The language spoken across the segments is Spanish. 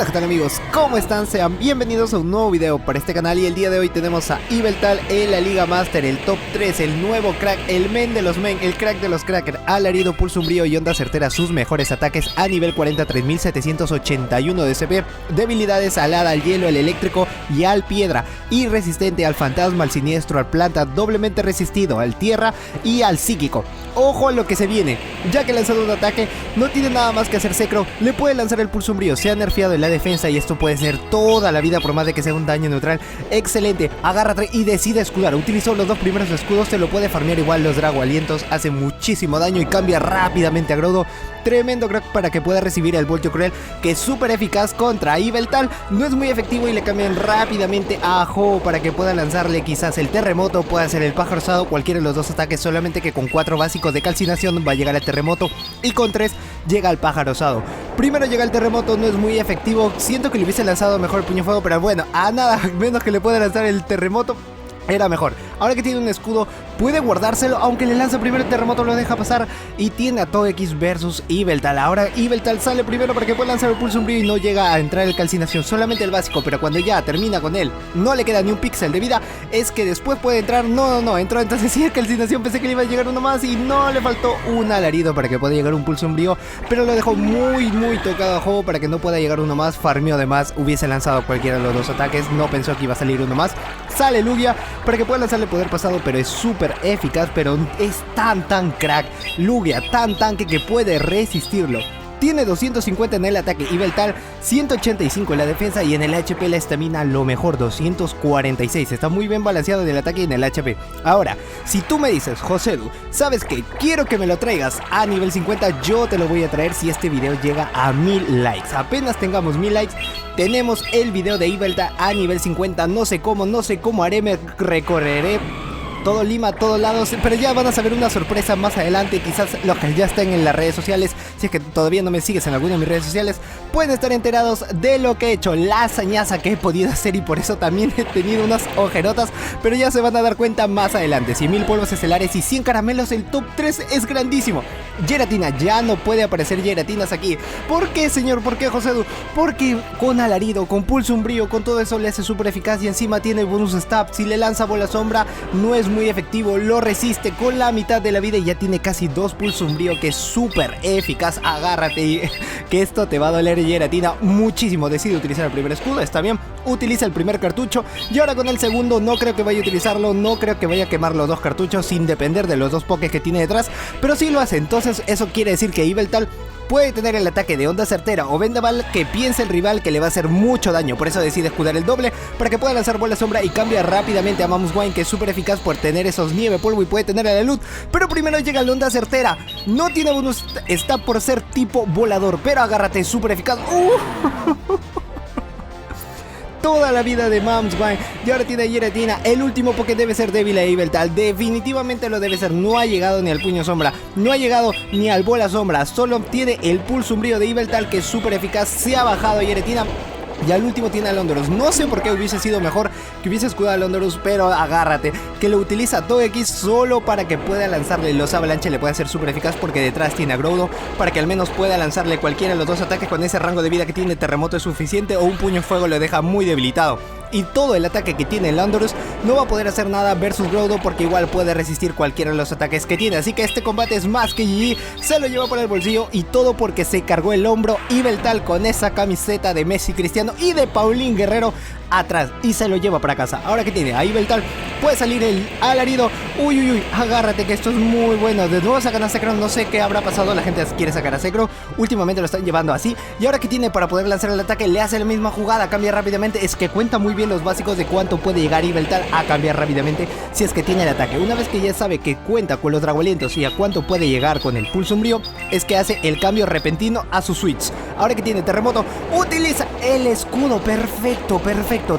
Hola, ¿qué tal amigos? ¿Cómo están? Sean bienvenidos a un nuevo video para este canal. Y el día de hoy tenemos a Yveltal en la Liga Master, el top 3, el nuevo crack, el men de los men, el crack de los crackers. Alarido, pulso umbrío y onda certera, sus mejores ataques a nivel 40, 3781 de CP. Debilidades al hada, al hielo, al eléctrico y al piedra. Y resistente al fantasma, al siniestro, al planta, doblemente resistido al tierra y al psíquico. Ojo a lo que se viene, ya que lanzado un ataque no tiene nada más que hacer Secro, le puede lanzar el pulso umbrío, se ha nerfeado en la defensa y esto puede ser toda la vida por más de que sea un daño neutral. Excelente, agárrate y decide escudar, utilizó los dos primeros escudos, te lo puede farmear igual los Drago Alientos, hace muchísimo daño y cambia rápidamente a Groudon. Tremendo crack para que pueda recibir el Voltio Cruel, que es súper eficaz contra Yveltal. No es muy efectivo y le cambian rápidamente a Ho para que pueda lanzarle quizás el terremoto, puede hacer el pájaro osado, cualquiera de los dos ataques, solamente que con 4 básicos de calcinación va a llegar al terremoto y con 3 llega al pájaro osado. Primero llega el terremoto, no es muy efectivo, siento que le hubiese lanzado mejor el puño fuego, pero bueno, a nada menos que le pueda lanzar el terremoto era mejor. Ahora que tiene un escudo puede guardárselo, aunque le lanza primero el terremoto lo deja pasar y tiene a Togekiss versus Yveltal. Ahora Yveltal sale primero para que pueda lanzar el pulso umbrío y no llega a entrar el calcinación, solamente el básico, pero cuando ya termina con él no le queda ni un píxel de vida, es que después puede entrar, no, entró entonces sí el calcinación, pensé que le iba a llegar uno más y no, le faltó un alarido para que pueda llegar un pulso umbrío, pero lo dejó muy tocado a juego para que no pueda llegar uno más, farmeó de más, hubiese lanzado cualquiera de los dos ataques, no pensó que iba a salir uno más, sale Lugia para que pueda lanzarle poder pasado, pero es súper eficaz, pero es tan crack, Lugia, tan tanque que puede resistirlo. Tiene 250 en el ataque Yveltal, 185 en la defensa y en el HP la estamina lo mejor, 246. Está muy bien balanceado en el ataque y en el HP. Ahora, si tú me dices, Josedu, ¿sabes qué? Quiero que me lo traigas a nivel 50, yo te lo voy a traer si este video llega a 1000 likes. Apenas tengamos 1000 likes, tenemos el video de Yveltal a nivel 50. No sé cómo haré, me recorreré todo Lima, todos lados, pero ya van a saber una sorpresa más adelante. Quizás los que ya estén en las redes sociales, si es que todavía no me sigues en alguna de mis redes sociales, pueden estar enterados de lo que he hecho, la hazañaza que he podido hacer, y por eso también he tenido unas ojerotas, pero ya se van a dar cuenta más adelante. 100.000 polvos estelares y 100 caramelos, el top 3 es grandísimo. Giratina, ya no puede aparecer Giratinas aquí. ¿Por qué, señor? ¿Por qué, Josedu? Porque con alarido, con pulso umbrío, con todo eso le hace súper eficaz y encima tiene bonus stab. Si le lanza bola sombra no es muy efectivo, lo resiste con la mitad de la vida y ya tiene casi 2 pulso umbrío, que es súper eficaz. Agárrate que esto te va a doler, Giratina, muchísimo. Decide utilizar el primer escudo, está bien, utiliza el primer cartucho y ahora con el segundo no creo que vaya a utilizarlo, no creo que vaya a quemar los dos cartuchos sin depender de los dos pokés que tiene detrás, pero sí lo hace. Entonces eso quiere decir que Yveltal puede tener el ataque de onda certera o vendaval que piensa el rival que le va a hacer mucho daño, por eso decide escudar el doble para que pueda lanzar bola sombra y cambia rápidamente a Mamoswine, que es súper eficaz por tener esos nieve polvo y puede tener a la luz, pero primero llega la onda certera, no tiene bonus, está por ser tipo volador, pero agárrate, súper eficaz. Toda la vida de Mamoswine y ahora tiene a Giratina. El último Poké debe ser débil a Yveltal, definitivamente lo debe ser. No ha llegado ni al puño sombra, no ha llegado ni al bola sombra, solo tiene el pulso umbrío de Yveltal, que es súper eficaz. Se ha bajado a Giratina y al último tiene a Londoros. No sé por qué hubiese sido mejor que hubiese escudado a Londoros, pero agárrate, que lo utiliza Togekiss solo para que pueda lanzarle los avalanche. Le puede hacer súper eficaz porque detrás tiene a Groudon para que al menos pueda lanzarle cualquiera de los dos ataques. Con ese rango de vida que tiene, terremoto es suficiente o un puño fuego lo deja muy debilitado. Y todo el ataque que tiene Landorus no va a poder hacer nada versus Groudon porque igual puede resistir cualquiera de los ataques que tiene. Así que este combate es más que GG, se lo lleva por el bolsillo y todo porque se cargó el hombro Yveltal con esa camiseta de Messi Cristiano y de Paulín Guerrero atrás y se lo lleva para casa. Ahora que tiene a Yveltal puede salir el alarido. Uy, agárrate que esto es muy bueno. De nuevo sacan a Secro, no sé qué habrá pasado, la gente quiere sacar a Secro, últimamente lo están llevando así. Y ahora que tiene para poder lanzar el ataque, le hace la misma jugada, cambia rápidamente. Es que cuenta muy bien los básicos de cuánto puede llegar Yveltal a cambiar rápidamente si es que tiene el ataque. Una vez que ya sabe que cuenta con los Dragolientos y a cuánto puede llegar con el pulso umbrío, es que hace el cambio repentino a su switch. Ahora que tiene terremoto, utiliza el escudo, perfecto.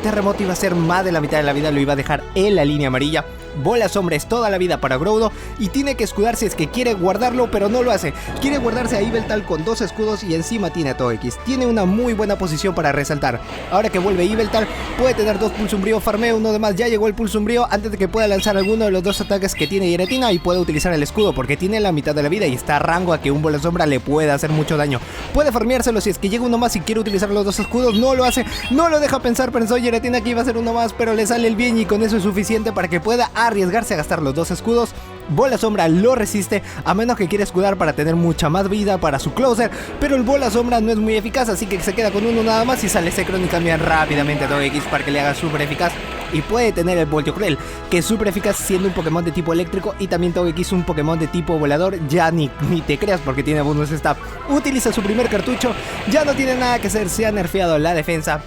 Terremoto iba a ser más de la mitad de la vida, lo iba a dejar en la línea amarilla. Bola sombra es toda la vida para Groudon y tiene que escudarse si es que quiere guardarlo, pero no lo hace. Quiere guardarse a Yveltal con 2 escudos y encima tiene a Togekiss. Tiene una muy buena posición para resaltar. Ahora que vuelve Yveltal, puede tener 2 Pulso Umbrío, farmea uno de más, ya llegó el Pulso Umbrío antes de que pueda lanzar alguno de los 2 ataques que tiene Giratina y puede utilizar el escudo porque tiene la mitad de la vida y está a rango a que un bola sombra le pueda hacer mucho daño. Puede farmeárselo si es que llega uno más y quiere utilizar los 2 escudos, no lo hace, no lo deja pensar, pensó Giratina que iba a ser uno más, pero le sale el bien y con eso es suficiente para que pueda arriesgarse a gastar los 2 escudos. Bola sombra lo resiste a menos que quiera escudar para tener mucha más vida para su closer, pero el bola sombra no es muy eficaz, así que se queda con uno nada más y sale Zekrom y cambia rápidamente a Togekiss para que le haga súper eficaz. Y puede tener el Voltio Cruel, que es súper eficaz siendo un Pokémon de tipo eléctrico, y también Togekiss un Pokémon de tipo volador, ya ni te creas porque tiene bonus stab. Utiliza su primer cartucho, ya no tiene nada que hacer, se ha nerfeado la defensa.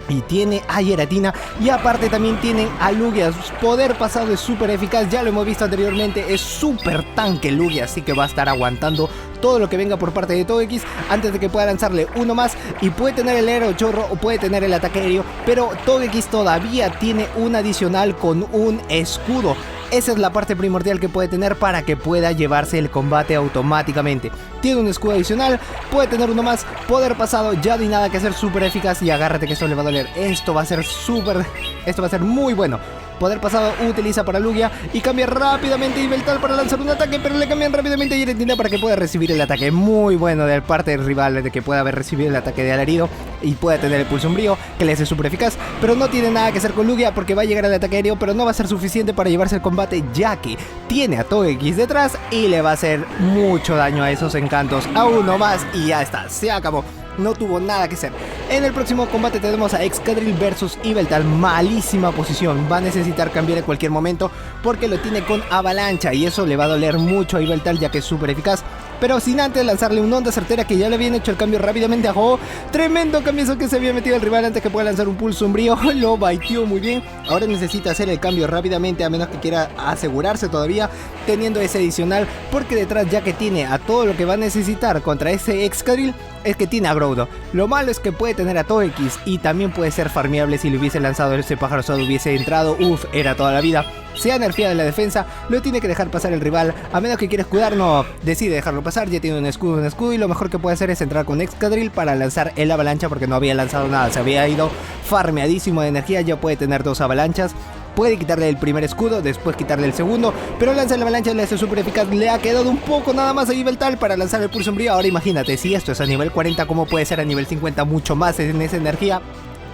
Y tiene a Giratina y aparte también tienen a Lugia. Su poder pasado es súper eficaz, ya lo hemos visto anteriormente, es súper tanque Lugia, así que va a estar aguantando todo lo que venga por parte de Togekiss antes de que pueda lanzarle uno más. Y puede tener el aerochorro o puede tener el ataque aéreo, pero Togekiss todavía tiene un adicional con un escudo. Esa es la parte primordial que puede tener para que pueda llevarse el combate automáticamente. Tiene un escudo adicional, puede tener uno más, poder pasado, ya no hay nada que hacer, súper eficaz y agárrate que esto le va a doler. Esto va a ser muy bueno. Poder pasado utiliza para Lugia y cambia rápidamente Yveltal para lanzar un ataque, pero le cambian rápidamente a Giratina para que pueda recibir el ataque. Muy bueno de parte del rival de que pueda haber recibido el ataque de Alarido y pueda tener el Pulso Umbrío que le hace súper eficaz, pero no tiene nada que hacer con Lugia porque va a llegar al ataque aéreo, pero no va a ser suficiente para llevarse el combate ya que tiene a Togekiss detrás y le va a hacer mucho daño a esos encantos. A uno más y ya está, se acabó. No tuvo nada que hacer. En el próximo combate tenemos a Excadrill versus Yveltal. Malísima posición. Va a necesitar cambiar en cualquier momento porque lo tiene con avalancha y eso le va a doler mucho a Yveltal ya que es súper eficaz. Pero sin antes lanzarle un onda certera que ya le habían hecho el cambio rápidamente a Ho. Tremendo cambio que se había metido el rival antes que pueda lanzar un Pulso Umbrío. Lo baiteó muy bien. Ahora necesita hacer el cambio rápidamente a menos que quiera asegurarse todavía teniendo ese adicional, porque detrás ya que tiene a todo lo que va a necesitar contra ese Excadrill es que tiene a Groudon. Lo malo es que puede tener a Togekiss y también puede ser farmeable si le hubiese lanzado ese pájaro asado, hubiese entrado, era toda la vida. Se ha nerfeado en la defensa, lo tiene que dejar pasar el rival, a menos que quiera escudar, no, decide dejarlo pasar, ya tiene un escudo y lo mejor que puede hacer es entrar con Excadrill para lanzar el avalancha porque no había lanzado nada, se había ido farmeadísimo de energía, ya puede tener 2 avalanchas. Puede quitarle el primer escudo, después quitarle el segundo, pero lanza la avalancha, le hace súper eficaz. Le ha quedado un poco nada más a Yveltal para lanzar el Pulso Umbrío. Ahora imagínate, si esto es a nivel 40, ¿cómo puede ser a nivel 50? Mucho más en esa energía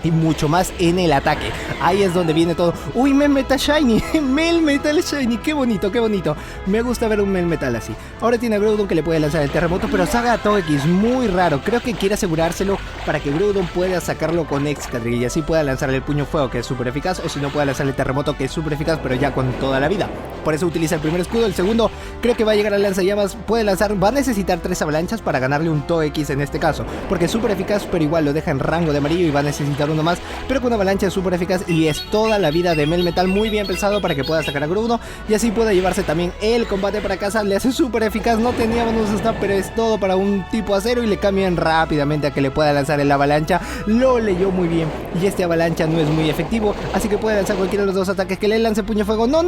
y mucho más en el ataque. Ahí es donde viene todo. Uy, Melmetal Shiny, Melmetal Shiny, qué bonito, qué bonito. Me gusta ver un Melmetal así. Ahora tiene a Groudon que le puede lanzar el terremoto, pero saca a Togekiss, muy raro. Creo que quiere asegurárselo para que Groudon pueda sacarlo con Excadrill y así pueda lanzarle el puño fuego que es súper eficaz, o si no pueda lanzarle el terremoto que es súper eficaz pero ya con toda la vida. Por eso utiliza el primer escudo, el segundo creo que va a llegar al lanzallamas, puede lanzar, va a necesitar 3 avalanchas para ganarle un Togekiss en este caso, porque es súper eficaz pero igual lo deja en rango de amarillo y va a necesitar uno más, pero con avalancha es súper eficaz y es toda la vida de Melmetal, muy bien pensado para que pueda sacar a Groudon y así pueda llevarse también el combate para casa. Le hace súper eficaz, no tenía bonus stab, pero es todo para un tipo acero y le cambian rápidamente a que le pueda lanzar el avalancha. Lo leyó muy bien y este avalancha no es muy efectivo, así que puede lanzar cualquiera de los 2 ataques que le lance puño fuego. No,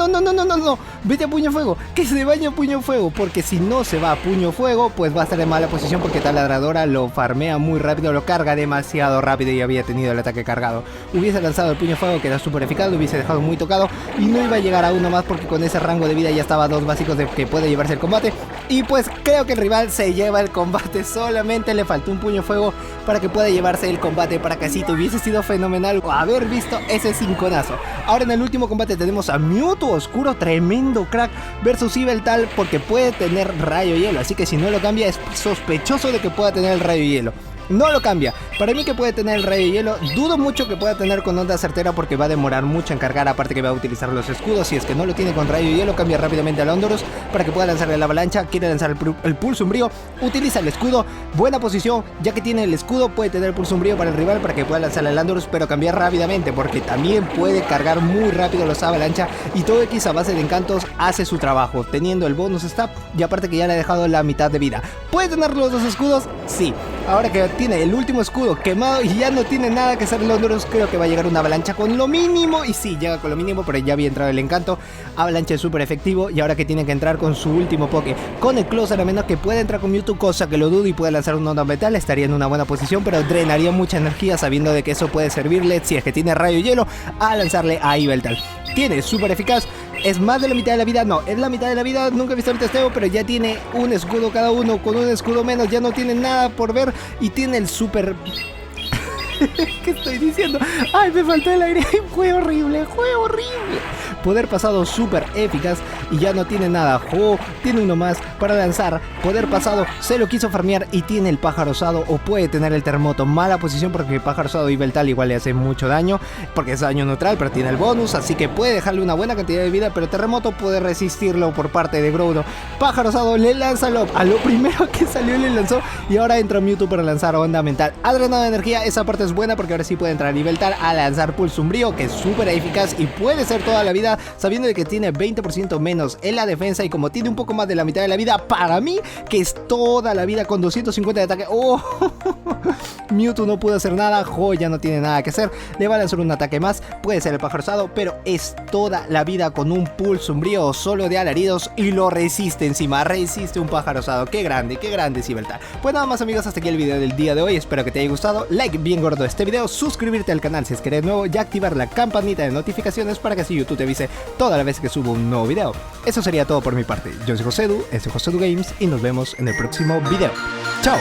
vete a puño fuego, que se vaya a puño fuego, porque si no se va a puño fuego pues va a estar en mala posición porque taladradora lo farmea muy rápido, lo carga demasiado rápido y había tenido el ataque cargado. Hubiese lanzado el puño fuego que era súper eficaz, lo hubiese dejado muy tocado y no iba a llegar a uno más porque con ese rango de vida ya estaba a 2 básicos de que puede llevarse el combate. Y pues creo que el rival se lleva el combate, solamente le faltó un puño fuego para que pueda llevarse el combate para casita. Hubiese sido fenomenal haber visto ese cinconazo. Ahora en el último combate tenemos a Mewtwo Oscuro, tremendo crack versus Yveltal porque puede tener rayo hielo, así que si no lo cambia es sospechoso de que pueda tener el rayo hielo. No lo cambia. Para mí que puede tener el rayo hielo, dudo mucho que pueda tener con onda certera porque va a demorar mucho en cargar, aparte que va a utilizar los escudos. Si es que no lo tiene con rayo hielo, cambia rápidamente al Ondorus para que pueda lanzarle la avalancha. Quiere lanzar el Pulso Umbrío, utiliza el escudo, buena posición, ya que tiene el escudo puede tener el Pulso Umbrío para el rival para que pueda lanzarle al Ondorus, pero cambiar rápidamente porque también puede cargar muy rápido los avalancha y Togekiss a base de encantos hace su trabajo, teniendo el bonus stab y aparte que ya le ha dejado la mitad de vida. ¿Puede tener los 2 escudos? Sí. Ahora que tiene el último escudo quemado y ya no tiene nada que hacer Londoros, creo que va a llegar una avalancha con lo mínimo. Y sí, llega con lo mínimo, pero ya había entrado el encanto. Avalancha es súper efectivo y ahora que tiene que entrar con su último poke, con el Closer, a menos que pueda entrar con Mewtwo, cosa que lo dudo, y pueda lanzar un onda metal, estaría en una buena posición, pero drenaría mucha energía sabiendo de que eso puede servirle, si es que tiene rayo hielo, a lanzarle a Yveltal. Tiene súper eficaz. Es más de la mitad de la vida, no, es la mitad de la vida, nunca he visto el testeo, pero ya tiene un escudo cada uno, con un escudo menos, ya no tiene nada por ver, y tiene el super... ¿Qué estoy diciendo? ¡Ay, me faltó el aire! ¡Fue horrible! ¡Fue horrible! Poder pasado súper eficaz y ya no tiene nada. ¡Oh! Tiene uno más para lanzar. Poder pasado se lo quiso farmear y tiene el pájaro osado, o puede tener el terremoto. Mala posición porque el pájaro osado y Yveltal igual le hace mucho daño, porque es daño neutral, pero tiene el bonus, así que puede dejarle una buena cantidad de vida, pero terremoto puede resistirlo por parte de Groudon. Pájaro osado le lanza a lo primero que salió le lanzó, y ahora entra Mewtwo para lanzar onda mental. Ha drenado de energía, esa parte es buena porque ahora sí puede entrar Yveltal a lanzar Pulso Umbrío, que es súper eficaz y puede ser toda la vida, sabiendo de que tiene 20% menos en la defensa, y como tiene un poco más de la mitad de la vida, para mí que es toda la vida con 250 de ataque. ¡Oh! Mewtwo no pudo hacer nada, ya no tiene nada que hacer, le va a lanzar un ataque más, puede ser el pájaro osado, pero es toda la vida con un Pulso Umbrío solo de alaridos y lo resiste encima, resiste un pájaro osado. Qué grande es Yveltal. Pues nada más, amigos, hasta aquí el video del día de hoy, espero que te haya gustado, like bien gordo este video, suscribirte al canal si es que eres nuevo y activar la campanita de notificaciones para que así YouTube te avise toda la vez que subo un nuevo video. Eso sería todo por mi parte, yo soy Josedu, este es Josedu Games y nos vemos en el próximo video. ¡Chao!